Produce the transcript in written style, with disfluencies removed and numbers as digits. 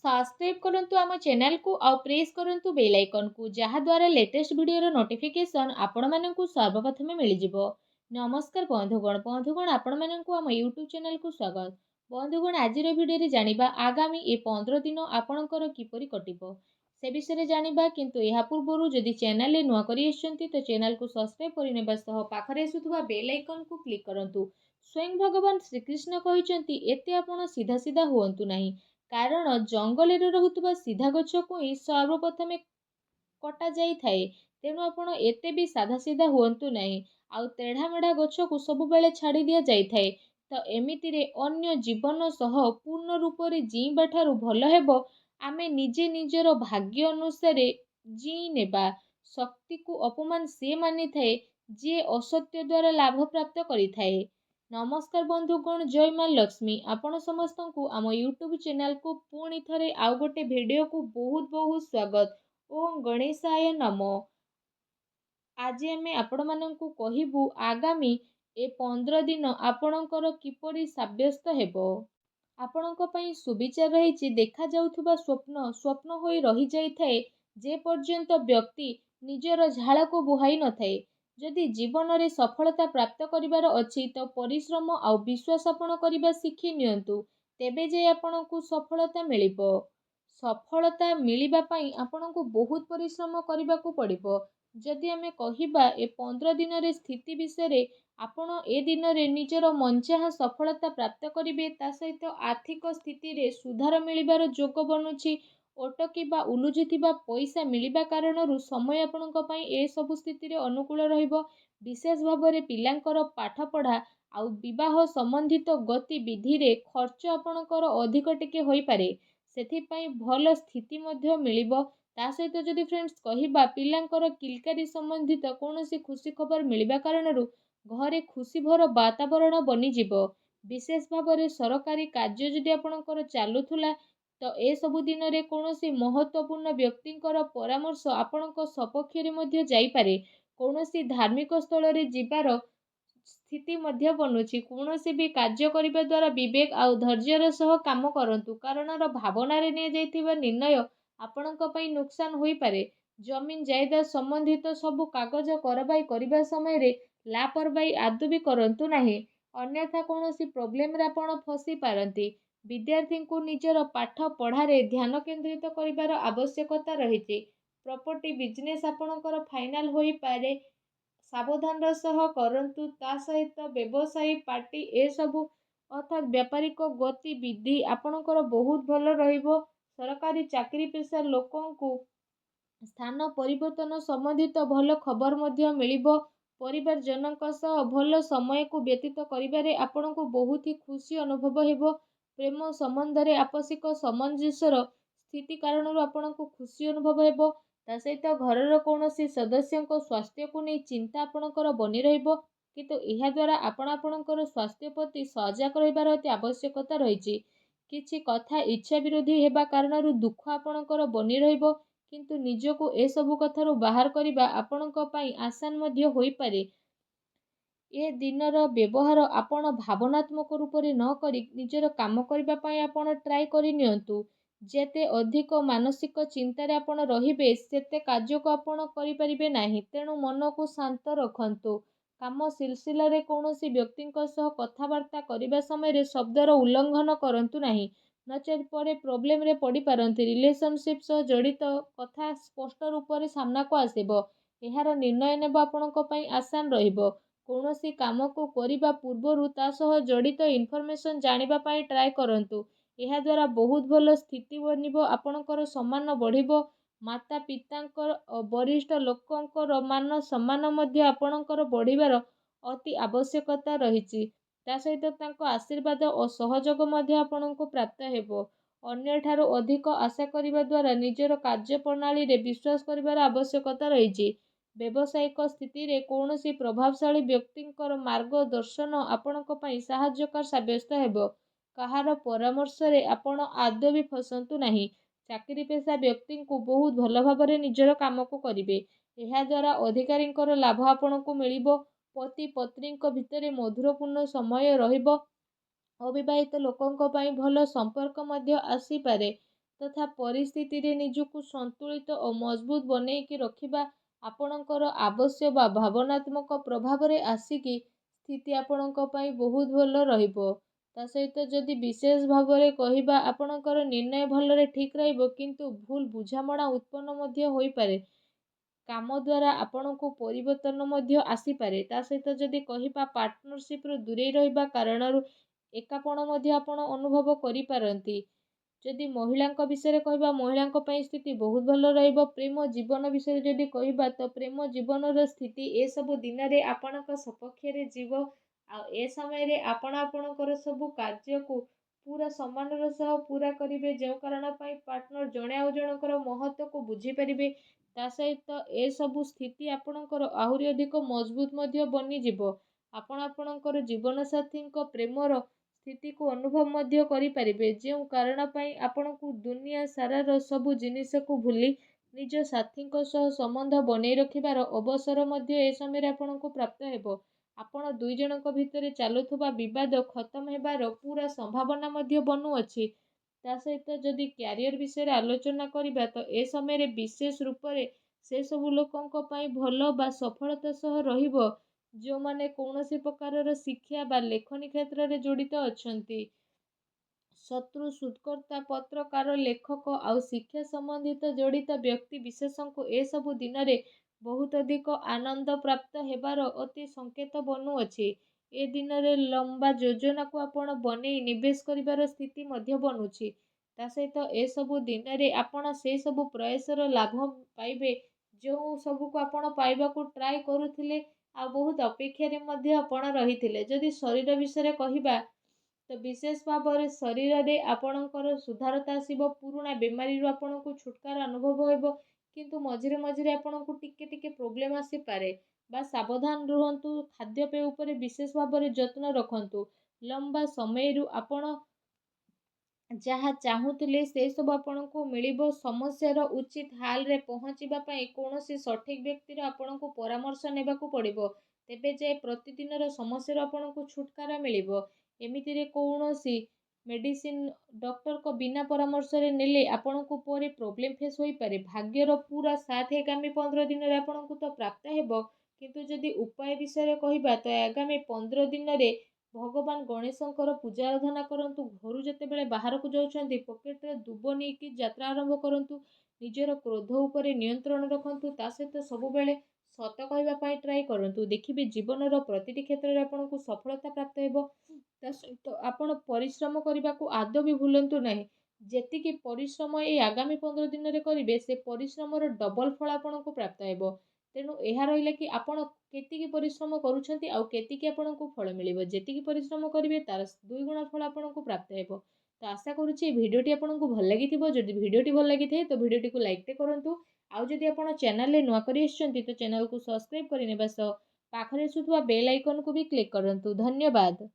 Subscribe करंतु आम channel को आउ प्रेस करंतु बेल आइकन को जहा द्वारा लेटेस्ट वीडियो नोटिफिकेशन आपण मानकु सर्वप्रथमे मिल जिवो। नमस्कार बंधुगण आपण मानकु आम यूट्यूब चैनल को स्वागत। बंधुगण आज वीडियो रे जानिबा आगामी ए 15 दिन आपणकर किपरि कटिबो से विषय जानिबा, किंतु यहा पूर्वरु जदि चैनल रे नुआ करि आछंती तो चैनल को सब्सक्राइब करिनेबा सह पाखरे आसुथुबा बेल आइकन को क्लिक करंतु। स्वयं भगवान श्रीकृष्ण कहिसंती एते आपण सीधा सीधा हुअंतु नाही, कारण जंगल रे रहुतुबा सीधा गछ को ही सर्वप्रथमे कटा जाई थाए। तेणु आपण एते भी साधा सीधा हुअंतु नाही, आउ तेढ़ा मेढ़ा गछ को सब बेले छाड़ी दिया जाई थाए। तो एमिति रे अन्य जीवन सह पूर्ण रूप रे जीवा ठारू भल हेबो आमे निजे निजर भाग्य अनुसार जी नेबा। शक्ति को अपमान से मानि थाए जे असत्य द्वारा लाभ प्राप्त करि थाए। नमस्कार बंधुगण, जय माँ लक्ष्मी। आपण समस्त को आम यूट्यूब चैनल को पुणी थरे आउ गोटे वीडियो को बहुत बहुत स्वागत। ओम गणेशाय नमो। आज आमे आपण माननकु कहिबु आगामी ए 15 दिन आपणकर किपरि साब्यस्त हेबो। आपणक पई सुविचार रहिछि। देखा जाउथुबा स्वप्न स्वप्न होई रहि जाई थाए जे पर्यंत व्यक्ति निजर झाड़ को बुहाई न थाए। जदि जीवन रे सफलता प्राप्त करिवार अछि तो परिश्रम आउ विश्वास आपण करिबा शिखि नियंतु, तेबे जे आपणकु सफलता मिलिबो। सफलता मिलिबा पई आपणकु बहुत परिश्रम करिबाकु पड़िबो। जदि आमे कहिबा ए 15 दिन रे स्थिति विषय आपण ए दिन रे निजर मनचाहा सफलता प्राप्त करिवे, ता सहित आर्थिक स्थिति रे सुधार मिलिबार जोग बनुछि। अटकी बा उलुझिथिबा पैसा मिलिबा कारणरू समय आपणक पई ए सब स्थिति रे अनुकूल रहिबो। विशेष भाବରେ पिलांकर पाठ पढ़ा आउ विवाह संबंधित गतिविधि रे खर्च आपणकर अधिक टिके होई पारे, सेथिपई भल स्थिति मध्य मिलिबो। ता सहित जदि फ्रेंड्स कहिबा पिलांकर किलकारी संबंधित कौनसी खुशी खबर मिलिबा कारणरू घरे खुशी भर वातावरण बनी जिवो। विशेष भाବରେ सरकारी कार्य जदि आपणकर चालुथुला तो ए सबु दिन रे कौनसी महत्वपूर्ण व्यक्तिंकर परामर्श आपणक सपक्ष रे मध्य जाई पारे। कौनसी धार्मिक स्थल रे जिबार स्थिति मध्य बनुछि। कौनसी भी कार्य करिबा द्वारा विवेक आउ धैर्यर सह काम करंतु, कारण भावना रे ने जाइथिबा निर्णय आपणक पई नुकसान होई पारे। जमीन जायदाद संबंधित सबु कागज करबाई करिबा समय रे लापरवाही आदु भी करंतु नाही, अन्यथा कौनसी प्रॉब्लम रे आपण फसी पारंती। विद्यार्थी को निजर पाठ पढ़ारे ध्यान केंद्रित करिबार आवश्यकता रहिछि। प्रॉपर्टी बिजनेस आपणकर फाइनल होई पारे, सावधान सह करंतु। ता सहित व्यवसायी पार्टी ए सबु अर्थात व्यापारिक गतिविधि आपणकर बहुत भल रहिबो। सरकारी चाकरी पेशा लोकंकु स्थान परिवर्तन संबंधित भल खबर मध्य मिलिबो। परिवार जनक सह भल समय को व्यतीत करिबारे आपणको बहुत ही खुशी अनुभव हेबो। प्रेम संबंध रे आपसिक सामंजस्यर स्थिति कारणरू आपणको खुशी अनुभव हेबो। ता सहित घरर कौनसी सदस्यको स्वास्थ्य को नहीं चिंता आपणकर बनी रहिबो, किंतु एहा द्वारा आपणकर स्वास्थ्य प्रति सजग रहिबार अति आवश्यकता रहिछि। किछि कथा इच्छा विरोधी हेबा कारणरू दुख आपणकर बनी रहिबो, किंतु निजको ए सबु कथारू बाहर करिबा आपणक पई आसान मध्य होई पारे। ए दिनर व्यवहार आपण भावनात्मक रूप रे न करी निजर काम करिबा पई आपण ट्राई करि नियंतु। जेते अधिक मानसिक चिंतारे आपण रहिबे सेते कार्य को आपण करि परिबे नाही। तेणु मन को शांत रखंतु। काम सिलसिला रे कौनसी व्यक्तिंक सह कथावार्ता करिबा समय रे शब्दर उल्लंघन करंतु नाही, नचेत परे प्रॉब्लम रे पड़ी पारंती। रिलेशनशिप सह जड़ित कथा स्पष्ट रूप रे सामना को आसीबो। एहार निर्णय नेबा आपणक पई आसान रहिबो। कौनसी काम को करिबा पूर्वरु ता सह जड़ित इनफॉरमेशन जानिबा पई ट्राई करंतु। एहा द्वारा बहुत भल स्थिति बनिबो। आपणकर सम्मान बढ़िबो। माता पितांकर वरिष्ठ लोकंकर मान सम्मान मध्य आपणकर बढ़िबार अति आवश्यकता रहिछि। ता सहित तांको आशीर्वाद और सहयोग मध्य आपणको प्राप्त हेबो। अन्य ठारो अधिक आशा करिबा द्वारा निजर कार्य प्रणाली रे विश्वास करिबार आवश्यकता रहिछि। व्यावसायिक स्थिति रे कौनसी प्रभावशाली व्यक्तिंकर मार्गदर्शन आपणको पई सहायकर साब्यस्त हेबो। कहार परामर्श रे आपण आदौ भी फसंतु नाही। चाकरी पेशा व्यक्ति को बहुत भल भाବରେ निजर काम को करिवे। एहा द्वारा अधिकारींकर लाभ आपणको मिलिबो। पति पत्नींक भितरे मधुरपूर्ण समय रहिबो। अविवाहित लोकंक पई भल संपर्क मध्य आसी पारे। ତଥା ପରିସ୍ଥିତିରେ ନିଜକୁ ସନ୍ତୁଳିତ ଓ ମଜବୁତ ବନେଇକି ରଖିବା ଆପଣଙ୍କର ଆବଶ୍ୟକ ବା ଭାବନାତ୍ମକ ପ୍ରଭାବରେ ଆସିକି ସ୍ଥିତି ଆପଣଙ୍କ ପାଇଁ ବହୁତ ଭଲ ରହିବ। ତା ସହିତ ଯଦି ବିଶେଷ ଭାବରେ କହିବା ଆପଣଙ୍କର ନିର୍ଣ୍ଣୟ ଭଲରେ ଠିକ୍ ରହିବ, କିନ୍ତୁ ଭୁଲ ବୁଝାମଣା ଉତ୍ପନ୍ନ ମଧ୍ୟ ହୋଇପାରେ। କାମ ଦ୍ୱାରା ଆପଣଙ୍କୁ ପରିବର୍ତ୍ତନ ମଧ୍ୟ ଆସିପାରେ। ତା ସହିତ ଯଦି କହିବା ପାର୍ଟନରସିପ୍ରୁ ଦୂରେଇ ରହିବା କାରଣରୁ ଏକାପଣ ମଧ୍ୟ ଆପଣ ଅନୁଭବ କରିପାରନ୍ତି। ଯଦି ମହିଳାଙ୍କ ବିଷୟରେ କହିବା, ମହିଳାଙ୍କ ପାଇଁ ସ୍ଥିତି ବହୁତ ଭଲ ରହିବ। ପ୍ରେମ ଜୀବନ ବିଷୟରେ ଯଦି କହିବା, ତ ପ୍ରେମ ଜୀବନର ସ୍ଥିତି ଏସବୁ ଦିନରେ ଆପଣଙ୍କ ସପକ୍ଷରେ ଯିବ। ଆଉ ଏ ସମୟରେ ଆପଣ ଆପଣଙ୍କର ସବୁ କାର୍ଯ୍ୟକୁ ପୁରା ସମ୍ମାନର ସହ ପୁରା କରିବେ, ଯେଉଁ କାରଣ ପାଇଁ ପାର୍ଟନର ଜଣେ ଆଉ ଜଣଙ୍କର ମହତ୍ତ୍ୱକୁ ବୁଝିପାରିବେ। ତା ସହିତ ଏସବୁ ସ୍ଥିତି ଆପଣଙ୍କର ଆହୁରି ଅଧିକ ମଜବୁତ ମଧ୍ୟ ବନିଯିବ। ଆପଣ ଆପଣଙ୍କର ଜୀବନସାଥୀଙ୍କ ପ୍ରେମର ସ୍ଥିତିକୁ ଅନୁଭବ ମଧ୍ୟ କରିପାରିବେ, ଯେଉଁ କାରଣ ପାଇଁ ଆପଣଙ୍କୁ ଦୁନିଆ ସାରାର ସବୁ ଜିନିଷକୁ ଭୁଲି ନିଜ ସାଥୀଙ୍କ ସହ ସମ୍ବନ୍ଧ ବନେଇ ରଖିବାର ଅବସର ମଧ୍ୟ ଏ ସମୟରେ ଆପଣଙ୍କୁ ପ୍ରାପ୍ତ ହେବ। ଆପଣ ଦୁଇ ଜଣଙ୍କ ଭିତରେ ଚାଲୁଥିବା ବିବାଦ ଖତମ ହେବାର ପୁରା ସମ୍ଭାବନା ମଧ୍ୟ ବନୁଅଛି। ତା ସହିତ ଯଦି କ୍ୟାରିୟର ବିଷୟରେ ଆଲୋଚନା କରିବା, ତ ଏ ସମୟରେ ବିଶେଷ ରୂପରେ ସେ ସବୁ ଲୋକଙ୍କ ପାଇଁ ଭଲ ବା ସଫଳତା ସହ ରହିବ ଯେଉଁମାନେ କୌଣସି ପ୍ରକାରର ଶିକ୍ଷା ବା ଲେଖନୀ କ୍ଷେତ୍ରରେ ଜଡ଼ିତ ଅଛନ୍ତି। ଶତ୍ରୁ, ଶୋଧକର୍ତ୍ତା, ପତ୍ରକାର, ଲେଖକ ଆଉ ଶିକ୍ଷା ସମ୍ବନ୍ଧିତ ଜଡ଼ିତ ବ୍ୟକ୍ତି ବିଶେଷଙ୍କୁ ଏସବୁ ଦିନରେ ବହୁତ ଅଧିକ ଆନନ୍ଦ ପ୍ରାପ୍ତ ହେବାର ଅତି ସଂକେତ ବନୁଅଛି। ଏ ଦିନରେ ଲମ୍ବା ଯୋଜନାକୁ ଆପଣ ବନେଇ ନିବେଶ କରିବାର ସ୍ଥିତି ମଧ୍ୟ ବନୁଛି। ତା ସହିତ ଏସବୁ ଦିନରେ ଆପଣ ସେ ସବୁ ପ୍ରୟାସର ଲାଭ ପାଇବେ ଯେଉଁ ସବୁକୁ ଆପଣ ପାଇବାକୁ ଟ୍ରାଏ କରୁଥିଲେ ଆଉ ବହୁତ ଅପେକ୍ଷାରେ ମଧ୍ୟ ଆପଣ ରହିଥିଲେ। ଯଦି ଶରୀର ବିଷୟରେ କହିବା, ତ ବିଶେଷ ଭାବରେ ଶରୀରରେ ଆପଣଙ୍କର ସୁଧାରତା ଆସିବ। ପୁରୁଣା ବେମାରୀରୁ ଆପଣଙ୍କୁ ଛୁଟକାରା ଅନୁଭବ ହେବ, କିନ୍ତୁ ମଝିରେ ମଝିରେ ଆପଣଙ୍କୁ ଟିକେ ଟିକେ ପ୍ରୋବ୍ଲେମ୍ ଆସିପାରେ। ବା ସାବଧାନ ରୁହନ୍ତୁ। ଖାଦ୍ୟପେୟ ଉପରେ ବିଶେଷ ଭାବରେ ଯତ୍ନ ରଖନ୍ତୁ। ଲମ୍ବା ସମୟରୁ ଆପଣ ଯାହା ଚାହୁଁଥିଲେ ସେ ସବୁ ଆପଣଙ୍କୁ ମିଳିବ। ସମସ୍ୟାର ଉଚିତ ହାଲରେ ପହଞ୍ଚିବା ପାଇଁ କୌଣସି ସଠିକ୍ ବ୍ୟକ୍ତିର ଆପଣଙ୍କୁ ପରାମର୍ଶ ନେବାକୁ ପଡ଼ିବ। ତେବେ ଯାଇ ପ୍ରତିଦିନର ସମସ୍ୟାରୁ ଆପଣଙ୍କୁ ଛୁଟକାରା ମିଳିବ। ଏମିତିରେ କୌଣସି ମେଡ଼ିସିନ ଡକ୍ଟରଙ୍କ ବିନା ପରାମର୍ଶରେ ନେଲେ ଆପଣଙ୍କୁ ପରେ ପ୍ରୋବ୍ଲେମ୍ ଫେସ୍ ହୋଇପାରେ। ଭାଗ୍ୟର ପୁରା ସାଥ ଆଗାମୀ 15 ଦିନରେ ଆପଣଙ୍କୁ ତ ପ୍ରାପ୍ତ ହେବ, କିନ୍ତୁ ଯଦି ଉପାୟ ବିଷୟରେ କହିବା, ତ ଆଗାମୀ 15 ଦିନରେ ଭଗବାନ ଗଣେଶଙ୍କର ପୂଜା ଆରାଧନା କରନ୍ତୁ। ଘରୁ ଯେତେବେଳେ ବାହାରକୁ ଯାଉଛନ୍ତି ପକେଟରେ ଦୁବ ନେଇକି ଯାତ୍ରା ଆରମ୍ଭ କରନ୍ତୁ। ନିଜର କ୍ରୋଧ ଉପରେ ନିୟନ୍ତ୍ରଣ ରଖନ୍ତୁ। ତା ସହିତ ସବୁବେଳେ ସତ କହିବା ପାଇଁ ଟ୍ରାଏ କରନ୍ତୁ। ଦେଖିବେ ଜୀବନର ପ୍ରତିଟି କ୍ଷେତ୍ରରେ ଆପଣଙ୍କୁ ସଫଳତା ପ୍ରାପ୍ତ ହେବ। ତା ସହିତ ଆପଣ ପରିଶ୍ରମ କରିବାକୁ ଆଦୌ ବି ଭୁଲନ୍ତୁ ନାହିଁ। ଯେତିକି ପରିଶ୍ରମ ଏଇ ଆଗାମୀ 15 ଦିନରେ କରିବେ, ସେ ପରିଶ୍ରମର ଡବଲ ଫଳ ଆପଣଙ୍କୁ ପ୍ରାପ୍ତ ହେବ। ତେଣୁ ଏହା ରହିଲା କି ଆପଣ କେତିକି ପରିଶ୍ରମ କରୁଛନ୍ତି ଆଉ କେତିକି ଆପଣଙ୍କୁ ଫଳ ମିଳିବ। ଯେତିକି ପରିଶ୍ରମ କରିବେ ତାର 2 ଗୁଣ ଫଳ ଆପଣଙ୍କୁ ପ୍ରାପ୍ତ ହେବ। ତ ଆଶା କରୁଛି এই ଭିଡ଼ିଓଟି ଆପଣଙ୍କୁ ଭଲ ଲାଗିଥିବ। ଯଦି ଭିଡ଼ିଓଟି ଭଲ ଲାଗିଥାଏ ତ ଭିଡ଼ିଓଟିକୁ ଲାଇକ୍ଟେ କରନ୍ତୁ। ଆଉ ଯଦି ଆପଣ ଚ୍ୟାନେଲରେ ନୂଆ କରି ଆସିଛନ୍ତି ତ ଚ୍ୟାନେଲକୁ ସବସ୍କ୍ରାଇବ୍ କରିନେବା ସହ ପାଖରେ ଆସୁଥିବା ବେଲ୍ ଆଇକନକୁ ବି କ୍ଲିକ୍ କରନ୍ତୁ। ଧନ୍ୟବାଦ।